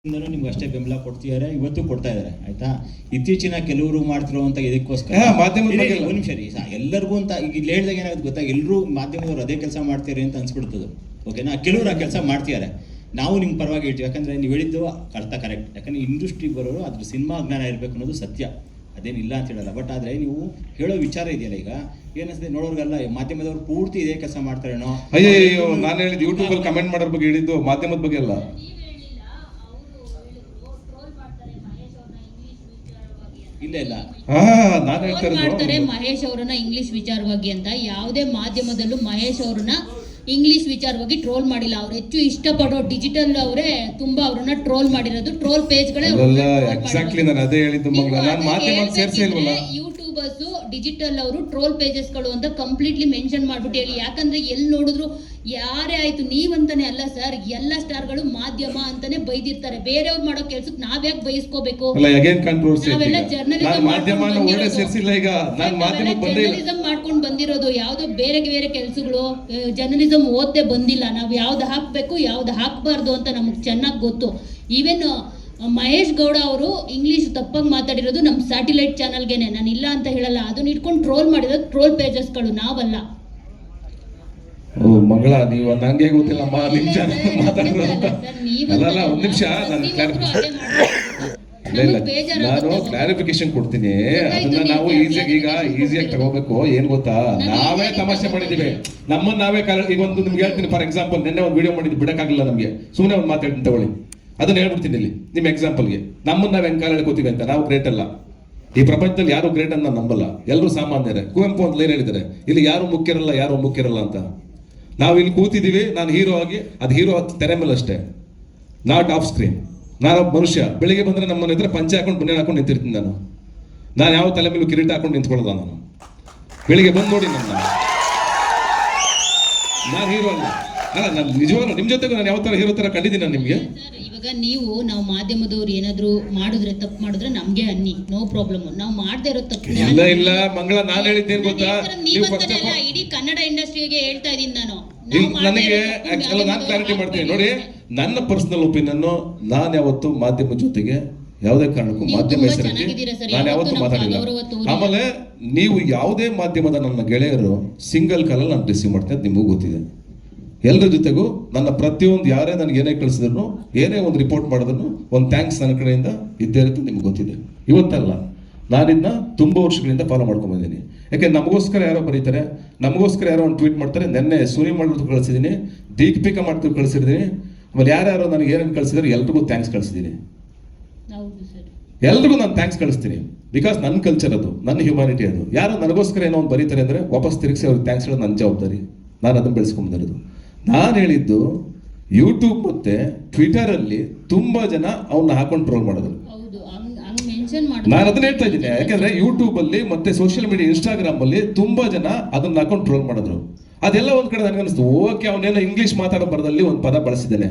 ನಿಮ್ಗೆ ಅಷ್ಟೇ ಬೆಂಬಲ ಕೊಡ್ತಿದ್ದಾರೆ, ಇವತ್ತು ಕೊಡ್ತಾ ಇದ್ದಾರೆ. ಆಯ್ತಾ, ಇತ್ತೀಚಿನ ಕೆಲವರು ಮಾಡ್ತಿರುವಂತ ಇದಕ್ಕೋಸ್ಕರ ಮಾಧ್ಯಮದ ಬಗ್ಗೆ ಒಂದು ನಿಮಿಷ ರೀ, ಎಲ್ಲರಿಗೂ ಅಂತ ಈಗ ಇಲ್ಲಿ ಹೇಳಿದಾಗ ಏನಾಗುತ್ತೆ ಗೊತ್ತಾ, ಎಲ್ಲರೂ ಮಾಧ್ಯಮದವ್ರು ಅದೇ ಕೆಲಸ ಮಾಡ್ತಾರೆ ಅಂತ ಅನ್ಸ್ಬಿಡ್ತದೆ. ಓಕೆನಾ, ಕೆಲವರು ಆ ಕೆಲಸ ಮಾಡ್ತಿದ್ದಾರೆ, ನಾವು ನಿಮ್ಮ ಪರವಾಗಿ ಹೇಳ್ತೀವಿ. ಯಾಕಂದ್ರೆ ನೀವು ಹೇಳಿದ್ದು ಅರ್ಥ ಕರೆಕ್ಟ್. ಯಾಕಂದ್ರೆ ಇಂಡಸ್ಟ್ರಿಗೆ ಬರೋರು ಅದ್ರ ಸಿನಿಮಾ ಜ್ಞಾನ ಇರಬೇಕು ಅನ್ನೋದು ಸತ್ಯ, ಅದೇನಿಲ್ಲ ಅಂತ ಹೇಳಲ್ಲ. ಬಟ್ ಆದರೆ ನೀವು ಹೇಳೋ ವಿಚಾರ ಇದೆಯಲ್ಲ, ಈಗ ಏನಿಸ್ತದೆ ನೋಡೋರ್ಗಲ್ಲ, ಮಾಧ್ಯಮದವ್ರು ಪೂರ್ತಿ ಇದೇ ಕೆಲಸ ಮಾಡ್ತಾರೇನೋ. ಅಯ್ಯೋ, ನಾನು ಹೇಳಿದ್ದು ಯೂಟ್ಯೂಬ್ ಅಲ್ಲಿ ಕಮೆಂಟ್ ಮಾಡೋರ್ ಬಗ್ಗೆ ಹೇಳಿದ್ದು, ಮಾಧ್ಯಮದ ಬಗ್ಗೆ ಅಲ್ಲ. ಇಲ್ಲ ನಾನು ಮಾಡ್ತಾರೆ ಮಹೇಶ್ ಅವರನ್ನ ಇಂಗ್ಲಿಷ್ ವಿಚಾರವಾಗಿ ಅಂತ. ಯಾವುದೇ ಮಾಧ್ಯಮದಲ್ಲೂ ಮಹೇಶ್ ಅವ್ರನ್ನ ಇಂಗ್ಲಿಷ್ ವಿಚಾರವಾಗಿ ಟ್ರೋಲ್ ಮಾಡಿಲ್ಲ. ಅವ್ರು ಹೆಚ್ಚು ಇಷ್ಟಪಡೋ ಡಿಜಿಟಲ್ ಅವರೇ ತುಂಬಾ ಅವ್ರನ್ನ ಟ್ರೋಲ್ ಮಾಡಿರೋದು. ಟ್ರೋಲ್ ಪೇಜ್ಗಳೇ ಎಕ್ಸಾಕ್ಟ್ಲಿ ನಾನು ಅದೇ ಹೇಳಿದ್ದು. ನಾನು ಮಾಧ್ಯಮ ಸೇರಿಸೇ ಇಲ್ವಲ್ಲ. ಯೂಟ್ಯೂಬರ್ಸ್ ಡಿಜಿಟಲ್ ಅವರು ಟ್ರೋಲ್ ಪೇಜಸ್ಗಳು ಅಂತ ಕಂಪ್ಲೀಟ್ಲಿ ಮೆನ್ಷನ್ ಮಾಡ್ಬಿಟ್ಟು ಹೇಳಿ. ಯಾಕಂದ್ರೆ ಎಲ್ಲಿ ನೋಡಿದ್ರು ಯಾರೇ ಆಯ್ತು, ನೀವಂತಾನೆ ಅಲ್ಲ ಸರ್, ಎಲ್ಲ ಸ್ಟಾರ್ಗಳು ಮಾಧ್ಯಮ ಅಂತಾನೆ ಬೈದಿರ್ತಾರೆ. ಬೇರೆಯವ್ರು ಮಾಡೋ ಕೆಲ್ಸಕ್ಕೆ ನಾವ್ಯಾಕೆ ಬಯಸ್ಕೋಬೇಕು? ನಾವೆಲ್ಲ ಜರ್ನಲಿಸಂ ಮಾಡ್ಕೊಂಡು ಬಂದಿರೋದು. ಯಾವ್ದೋ ಬೇರೆ ಬೇರೆ ಕೆಲ್ಸಗಳು ಜರ್ನಲಿಸಂ ಓದ್ದೆ ಬಂದಿಲ್ಲ. ನಾವ್ ಯಾವ್ದು ಹಾಕ್ಬೇಕು ಯಾವ್ದು ಹಾಕ್ಬಾರ್ದು ಅಂತ ನಮಗ್ ಚೆನ್ನಾಗಿ ಗೊತ್ತು. ಈವನ್ ಮಹೇಶ್ ಗೌಡ ಅವರು ಇಂಗ್ಲಿಷ್ ತಪ್ಪಾಗಿ ಮಾತಾಡಿರೋದು ನಮ್ಮ ಸ್ಯಾಟಿಲೈಟ್ ಚಾನಲ್ಗೆನೆ, ನಾನು ಇಲ್ಲ ಅಂತ ಹೇಳಲ್ಲ. ಅದನ್ನ ಇಟ್ಕೊಂಡು ಟ್ರೋಲ್ ಮಾಡಿರೋದು ಟ್ರೋಲ್ ಪೇಜಸ್ಗಳು, ನಾವಲ್ಲ. ಮಂಗಳ, ನೀವು ನಂಗೆ ಗೊತ್ತಿಲ್ಲಮ್ಮ ನಿಮ್ ಚಾನಲ್ ಮಾತಾಡಿರೋದು. ಅಲ್ಲ, ಒಂದ್ ನಿಮಿಷ ನಾನು ಕ್ಲಾರಿಫಿಕೇಶನ್ ಕೊಡ್ತೀನಿ. ಅದನ್ನ ನಾವು ಈಸಿಯಾಗಿ ತಗೋಬೇಕು. ಏನ್ ಗೊತ್ತಾ, ನಾವೇ ತಮಾಷೆ ಮಾಡಿದೀವಿ, ನಮ್ಮನ್ನ ನಾವೇ ಈಗ ಒಂದು ನಿಮ್ಗೆ ಹೇಳ್ತೀನಿ. ಫಾರ್ ಎಕ್ಸಾಂಪಲ್, ನಿನ್ನೆ ಒಂದು ವಿಡಿಯೋ ಮಾಡಿದ್ದು ಬಿಡಕ್ಕಾಗಲ್ಲ ನಮ್ಗೆ, ಸುಮ್ಮನೆ ಒಂದು ಮಾತಾಡ್ತೀನಿ ತಗೊಳ್ಳಿ. ಅದನ್ನ ಹೇಳ್ಬಿಡ್ತೀನಿ ಇಲ್ಲಿ ನಿಮ್ ಎಕ್ಸಾಂಪಲ್ಗೆ. ನಮ್ಮನ್ನ ನಾವ್ ಹೆಂಗ್ ಕಾಲ ಹೇಳ್ಕೋತೀವಿ ಅಂತ. ನಾವು ಗ್ರೇಟ್ ಅಲ್ಲ, ಈ ಪ್ರಪಂಚದಲ್ಲಿ ಯಾರು ಗ್ರೇಟ್ ಅಂತ ನಂಬಲ್ಲ, ಎಲ್ಲರೂ ಸಾಮಾನ್ಯರೇ. ಕುವೆಂಪು ಅಂತ ಏನ್ ಹೇಳಿದ್ದಾರೆ, ಇಲ್ಲಿ ಯಾರು ಮುಖ್ಯರಲ್ಲ ಯಾರು ಮುಖ್ಯರಲ್ಲ ಅಂತ. ನಾವು ಇಲ್ಲಿ ಕೂತಿದ್ದೀವಿ, ನಾನು ಹೀರೋ ಆಗಿ, ಅದು ಹೀರೋ ತೆರೆ ಮೇಲೆ ಅಷ್ಟೇ, ನಾಟ್ ಆಫ್ ಸ್ಕ್ರೀನ್. ನಾನೊಬ್ಬ ಮನುಷ್ಯ, ಬೆಳಿಗ್ಗೆ ಬಂದ್ರೆ ನಮ್ಮನ್ನ ಇದ್ರೆ ಪಂಚೆ ಹಾಕೊಂಡು ಬನ್ನಿ ಹಾಕೊಂಡು ನಿಂತಿರ್ತೀನಿ. ನಾನು ಯಾವ ತಲೆ ಮೇಲೂ ಕಿರೀಟ ಹಾಕೊಂಡು ನಿಂತ್ಕೊಳ್ಳೋದ. ನಾನು ಬೆಳಿಗ್ಗೆ ಬಂದು ನೋಡಿ ನಾನು ಹೀರೋ ಅಲ್ಲ. ನಾನು ನಿಜವಾಗ್ಲೂ ನಿಮ್ ಜೊತೆಗೂ ನಾನು ಯಾವ ತರ ಹೀರೋ ತರ ಕಂಡಿದ್ದೀನಿ ನಾನು ನಿಮ್ಗೆ. ಇವಾಗ ನಾವು ಮಾಧ್ಯಮದವ್ರು ಏನಾದ್ರು ಮಾಡಿದ್ರೆ, ತಪ್ಪು ಮಾಡಿದ್ರೆ ನಮ್ಗೆ ಅನ್ನಿ, ನೋ ಪ್ರಾಬ್ಲಮ್. ನಾವು ಮಾಡದೇ ಇರೋ ತಪ್ಪು ಇಲ್ಲ ಮಂಗಳ, ನಾನು ಹೇಳಿದ್ದೇನು ಗೊತ್ತಾ, ಇಡೀ ಕನ್ನಡ ಇಂಡಸ್ಟ್ರಿಗೆ ಹೇಳ್ತಾ ಇದೀನಿ ನಾನು. ನನಗೆ ನಾನು ಕ್ಲಾರಿಟಿ ಮಾಡ್ತೀನಿ ನೋಡಿ. ನನ್ನ ಪರ್ಸನಲ್ ಒಪಿನಿಯನ್, ನಾನು ಯಾವತ್ತು ಮಾಧ್ಯಮ ಜೊತೆಗೆ ಯಾವುದೇ ಕಾರಣಕ್ಕೂ ಮಾಧ್ಯಮ ಹೆಸರಲ್ಲಿ ನಾನು ಯಾವತ್ತೂ ಮಾತಾಡಿಲ್ಲ. ಆಮೇಲೆ ನೀವು ಯಾವುದೇ ಮಾಧ್ಯಮದ ನನ್ನ ಗೆಳೆಯರು ಸಿಂಗಲ್ ಕಾಲಲ್ಲಿ ನಾನು ರಿಸೀವ್ ಮಾಡ್ತೀನಿ, ಅದು ನಿಮಗೂ ಗೊತ್ತಿದೆ. ಎಲ್ಲರ ಜೊತೆಗೂ ನನ್ನ ಪ್ರತಿಯೊಂದು ಯಾರೇ ನನಗೆ ಏನೇ ಕಳಿಸಿದ್ರು, ಏನೇ ಒಂದು ರಿಪೋರ್ಟ್ ಮಾಡಿದ್ರು, ಒಂದು ಥ್ಯಾಂಕ್ಸ್ ನನ್ನ ಕಡೆಯಿಂದ ಇದ್ದೇ ಇರುತ್ತೆ, ನಿಮ್ಗೆ ಗೊತ್ತಿದೆ. ಇವತ್ತಲ್ಲ, ನಾನಿನ್ನ ತುಂಬ ವರ್ಷಗಳಿಂದ ಫಾಲೋ ಮಾಡ್ಕೊಂಡ್ಬಂದಿದ್ದೀನಿ. ಯಾಕೆ ನಮಗೋಸ್ಕರ ಯಾರೋ ಬರೀತಾರೆ, ನಮಗೋಸ್ಕರ ಯಾರೋ ಒಂದು ಟ್ವೀಟ್ ಮಾಡ್ತಾರೆ. ನೆನ್ನೆ ಸುನಿ ಮಾಡೋದು ಕಳಿಸಿದ್ದೀನಿ, ದೀಪಿಕಾ ಮಾಡ್ತು ಕಳಿಸಿದ್ದೀನಿ. ಆಮೇಲೆ ಯಾರ್ಯಾರೋ ನನಗೆ ಏನೇನು ಕಳಿಸಿದ್ರೆ ಎಲ್ರಿಗೂ ಥ್ಯಾಂಕ್ಸ್ ಕಳಿಸಿದ್ದೀನಿ. ಎಲ್ರಿಗೂ ನಾನು ಥ್ಯಾಂಕ್ಸ್ ಕಳಿಸ್ತೀನಿ. ಬಿಕಾಸ್ ನನ್ನ ಕಲ್ಚರ್ ಅದು, ನನ್ನ ಹ್ಯುಮ್ಯಾನಿಟಿ ಅದು. ಯಾರೋ ನನಗೋಸ್ಕರ ಏನೋ ಒಂದು ಬರೀತಾರೆ ಅಂದರೆ ವಾಪಸ್ ತಿರುಗಿಸಿ ಅವ್ರಿಗೆ ಥ್ಯಾಂಕ್ಸ್ ಹೇಳೋದು ನನ್ನ ಜವಾಬ್ದಾರಿ. ನಾನು ಅದನ್ನು ಬೆಳೆಸ್ಕೊಂಡ್ಬಂದಿರೋದು. ನಾನು ಹೇಳಿದ್ದು ಯೂಟ್ಯೂಬ್ ಮತ್ತೆ ಟ್ವಿಟರಲ್ಲಿ ತುಂಬಾ ಜನ ಅವನ್ನ ಹಾಕೊಂಡು ಟ್ರೋಲ್ ಮಾಡಿದ್ರು. ನಾನು ಅದನ್ನ ಹೇಳ್ತಾ ಇದ್ದೀನಿ. ಯಾಕಂದ್ರೆ ಯೂಟ್ಯೂಬ್ ಅಲ್ಲಿ ಮತ್ತೆ ಸೋಷಿಯಲ್ ಮೀಡಿಯಾ ಇನ್ಸ್ಟಾಗ್ರಾಮ್ ಅಲ್ಲಿ ತುಂಬಾ ಜನ ಅದನ್ನ ಹಾಕೊಂಡು ಟ್ರೋಲ್ ಮಾಡಿದ್ರು. ಅದೆಲ್ಲ ಒಂದ್ ಕಡೆ ನನಗೆ ಅನಿಸ್ತು, ಓಕೆ ಅವನೇನೋ ಇಂಗ್ಲಿಷ್ ಮಾತಾಡೋ ಬರದಲ್ಲಿ ಒಂದು ಪದ ಬಳಸಿದ್ದೇನೆ,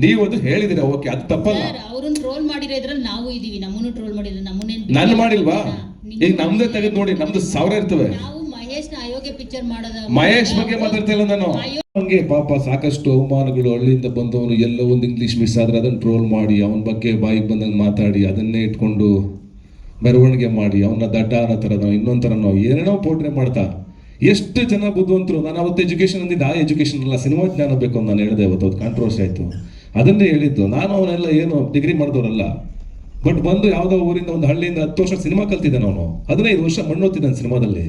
ನೀವು ಅದು ಹೇಳಿದಿರ, ಓಕೆ ಅದು ತಪ್ಪಲ್ಲ. ಅವ್ರನ್ನ ಟ್ರೋಲ್ ಮಾಡಿರೋದ್ರಲ್ಲಿ ನಾವು ಇದೀವಿ, ನಮ್ಮನ್ನು ಟ್ರೋಲ್ ಮಾಡಿದ್ರು, ನಮ್ಮನ್ನೇನು ನಾನು ಮಾಡಿಲ್ವಾ? ಈಗ ನಮ್ದೇ ತೆಗೆದು ನೋಡಿ, ನಮ್ದು 1000 ಇರ್ತವೆ. ಅಯೋಗ್ಯ ಪಿಕ್ಚರ್ ಮಾಡೋದು, ಮಹೇಶ್ ಬಗ್ಗೆ ಮಾತಾಡ್ತಾ ಇಲ್ಲ ನಾನು. ಹಂಗೆ ಪಾಪ ಸಾಕಷ್ಟು ಅವಮಾನಗಳು, ಹಳ್ಳಿಯಿಂದ ಬಂದವನು ಎಲ್ಲೋ ಒಂದು ಇಂಗ್ಲಿಷ್ ಮಿಸ್ ಆದ್ರೆ ಅದನ್ನ ಟ್ರೋಲ್ ಮಾಡಿ, ಅವನ ಬಗ್ಗೆ ಬಾಯಿಗೆ ಬಂದಂಗೆ ಮಾತಾಡಿ, ಅದನ್ನೇ ಇಟ್ಕೊಂಡು ಮೆರವಣಿಗೆ ಮಾಡಿ, ಅವನ ದಡ್ಡ ಅನ್ನೋ ಥರನೋ ಇನ್ನೊಂದು ಥರನೋ ಏನೇನೋ ಪೋಟ್ರೆ ಮಾಡ್ತಾ. ಎಷ್ಟು ಜನ ಬುದ್ಧಿವಂತರು. ನಾನು ಅವತ್ತು ಎಜುಕೇಶನ್ ಅಂದಿದ್ದು, ಆ ಎಜುಕೇಶನ್ ಅಲ್ಲ, ಸಿನಿಮಾ ಜ್ಞಾನ ಬೇಕು ಅಂತ ನಾನು ಹೇಳಿದೆ ಅವತ್ತು. ಅದು ಕಾಂಟ್ರವರ್ಸಿ ಆಯಿತು, ಅದನ್ನೇ ಹೇಳಿದ್ದು. ನಾನು ಅವನೆಲ್ಲ ಏನು ಡಿಗ್ರಿ ಮಾಡಿದವರಲ್ಲ, ಬಟ್ ಬಂದು ಯಾವುದೋ ಊರಿಂದ, ಒಂದು ಹಳ್ಳಿಯಿಂದ 10 ವರ್ಷ ಸಿನಿಮಾ ಕಲ್ತಿದ್ದಾನೆ ಅವನು. 15 ವರ್ಷ ಮಣ್ಣೋತಿದ್ದಾನೆ ಸಿನಿಮಾದಲ್ಲಿ.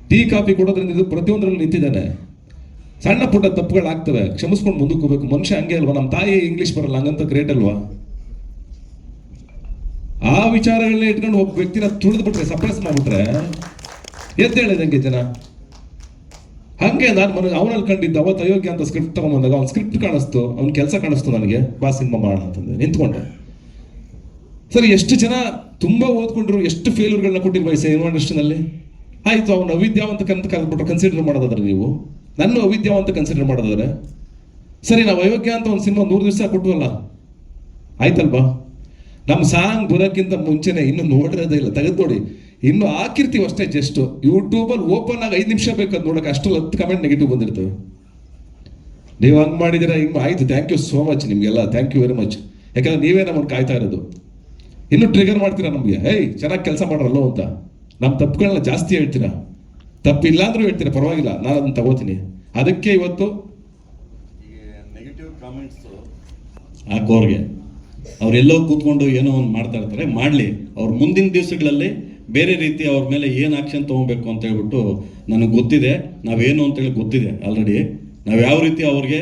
ಟೀ ಕಾಫಿ ಕೊಡೋದ್ರಿಂದ ಇದು ಪ್ರತಿಯೊಂದರಲ್ಲಿ ನಿಂತಿದ್ದಾನೆ. ಸಣ್ಣ ಪುಟ್ಟ ತಪ್ಪುಗಳಾಗ್ತವೆ, ಕ್ಷಮಿಸ್ಕೊಂಡು ಮುಂದಕ್ಕೆ ಹೋಗ್ಬೇಕು. ಮನುಷ್ಯ ಹಂಗೆ ಅಲ್ವಾ? ನಮ್ಮ ತಾಯಿ ಇಂಗ್ಲಿಷ್ ಬರಲ್ಲ, ಹಂಗಂತ ಗ್ರೇಟ್ ಅಲ್ವಾ? ಆ ವಿಚಾರಗಳನ್ನ ಇಟ್ಕೊಂಡು ಒಬ್ಬ ವ್ಯಕ್ತಿನ ತುಳಿದ್ಬಿಟ್ರೆ, ಸಪ್ರೆಸ್ ಮಾಡ್ಬಿಟ್ರೆ ಎದ್ದೇಳಿದಂಗೆ ಜನ. ಹಂಗೆ ನಾನು ಅವನಲ್ಲಿ ಕಂಡಿದ್ದು ಅವತ್ತು ಅಯೋಗ್ಯ ಅಂತ ಸ್ಕ್ರಿಪ್ಟ್ ತಗೊಂಡ್ಬಂದಾಗ, ಅವ್ನ ಸ್ಕ್ರಿಪ್ಟ್ ಕಾಣಿಸ್ತು, ಅವ್ನ ಕೆಲಸ ಕಾಣಿಸ್ತು ನನಗೆ, ಬಾ ಸಿನಿಮಾ ಮಾಡೋಣ ಅಂತಂದ್ರೆ ನಿಂತ್ಕೊಂಡೆ. ಸರಿ, ಎಷ್ಟು ಜನ ತುಂಬಾ ಓದ್ಕೊಂಡ್ರು, ಎಷ್ಟು ಫೇಲ್ಯೂರ್ಗಳನ್ನ ಕೊಟ್ಟಿರುವ ಈ ಸಿನಿಮಾ ಇಂಡಸ್ಟ್ರಿನಲ್ಲಿ. ಆಯ್ತು, ಅವ್ನು ಅವಿದ್ಯಾವಂತ ಕರೆದ್ಬಿಟ್ರೆ ಕನ್ಸಿಡರ್ ಮಾಡೋದಾದ್ರೆ, ನೀವು ನನ್ನ ಅವಿದ್ಯಾವಂತ ಕನ್ಸಿಡರ್ ಮಾಡೋದಾದ್ರೆ ಸರಿ, ನಾವು ಅಯೋಗ್ಯ ಅಂತ ಒಂದು ಸಿನಿಮಾ 100 ದಿವಸ ಕೊಟ್ಟವಲ್ಲ, ಆಯ್ತಲ್ವಾ? ನಮ್ಮ ಸಾಂಗ್ ಬರೋಕ್ಕಿಂತ ಮುಂಚೆನೆ ಇನ್ನು ನೋಡಿರೋದೇ ಇಲ್ಲ, ತೆಗೆದು ನೋಡಿ, ಇನ್ನು ಹಾಕಿರ್ತೀವಿ ಅಷ್ಟೇ. ಜಸ್ಟ್ ಯೂಟ್ಯೂಬಲ್ಲಿ ಓಪನ್ ಆಗಿ 5 ನಿಮಿಷ ಬೇಕು ಅದು ನೋಡೋಕೆ, ಅಷ್ಟು 10 ಕಮೆಂಟ್ ನೆಗೆಟಿವ್ ಬಂದಿರ್ತವೆ. ನೀವು ಹಂಗೆ ಮಾಡಿದಿರ, ಹಿಂಗೆ ಆಯ್ತು, ಥ್ಯಾಂಕ್ ಯು ಸೋ ಮಚ್ ನಿಮಗೆಲ್ಲ, ಥ್ಯಾಂಕ್ ಯು ವೆರಿ ಮಚ್. ಯಾಕಂದ್ರೆ ನೀವೇ ನಮ್ಮನ್ನು ಕಾಯ್ತಾ ಇರೋದು. ಇನ್ನೂ ಟ್ರಿಗರ್ ಮಾಡ್ತೀರಾ ನಮಗೆ, ಹೇಯ್ ಚೆನ್ನಾಗಿ ಕೆಲಸ ಮಾಡ್ರಲ್ಲೋ ಅಂತ. ನಮ್ಮ ತಪ್ಪುಗಳನ್ನ ಜಾಸ್ತಿ ಹೇಳ್ತೀರಾ, ತಪ್ಪಿಲ್ಲ ಅಂದ್ರೂ ಹೇಳ್ತೀರಾ, ಪರವಾಗಿಲ್ಲ ನಾನು ಅದನ್ನ ತಗೋತೀನಿ. ಅದಕ್ಕೆ ಇವತ್ತು ನೆಗೆಟಿವ್ ಕಾಮೆಂಟ್ಸ್ ಹಾಕೋರ್ಗೆ ಅವರೆಲ್ಲೋ ಕೂತ್ಕೊಂಡು ಏನೋ ಒಂದು ಮಾಡ್ತಾ ಇರ್ತಾರೆ, ಮಾಡಲಿ. ಅವ್ರ ಮುಂದಿನ ದಿವಸಗಳಲ್ಲಿ ಬೇರೆ ರೀತಿ ಅವ್ರ ಮೇಲೆ ಏನು ಆಕ್ಷನ್ ತೊಗೊಬೇಕು ಅಂತ ಹೇಳ್ಬಿಟ್ಟು ನನಗೆ ಗೊತ್ತಿದೆ. ನಾವೇನು ಅಂತೇಳಿ ಗೊತ್ತಿದೆ ಆಲ್ರೆಡಿ. ನಾವು ಯಾವ ರೀತಿ ಅವ್ರಿಗೆ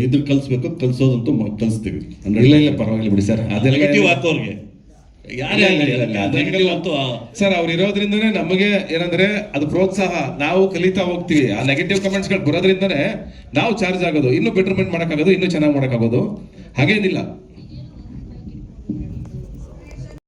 ಇದ್ರ ಕಲಿಸ್ಬೇಕು, ಕಲಿಸೋದಂತೂ ಕಲಿಸ್ತೀವಿ. ಇಲ್ಲ ಪರವಾಗಿಲ್ಲ ಬಿಡಿ ಸರ್, ಅದೆಲ್ಲ ನೆಗೆಟಿವ್ ಹಾಕೋರ್ಗೆ ಯಾರೇ ನೆಗೆಟಿವ್ ಅಂತೂ ಸರ್ ಅವ್ರು ಇರೋದ್ರಿಂದನೇ ನಮಗೆ ಏನಂದ್ರೆ ಅದು ಪ್ರೋತ್ಸಾಹ, ನಾವು ಕಲಿತಾ ಹೋಗ್ತೀವಿ. ಆ ನೆಗೆಟಿವ್ ಕಮೆಂಟ್ಸ್ಗಳು ಬರೋದ್ರಿಂದನೇ ನಾವು ಚಾರ್ಜ್ ಆಗೋದು, ಇನ್ನೂ ಬೆಟರ್ಮೆಂಟ್ ಮಾಡೋಕ್ಕಾಗೋದು, ಇನ್ನೂ ಚೆನ್ನಾಗಿ ಮಾಡೋಕ್ಕಾಗೋದು. ಹಾಗೇನಿಲ್ಲ,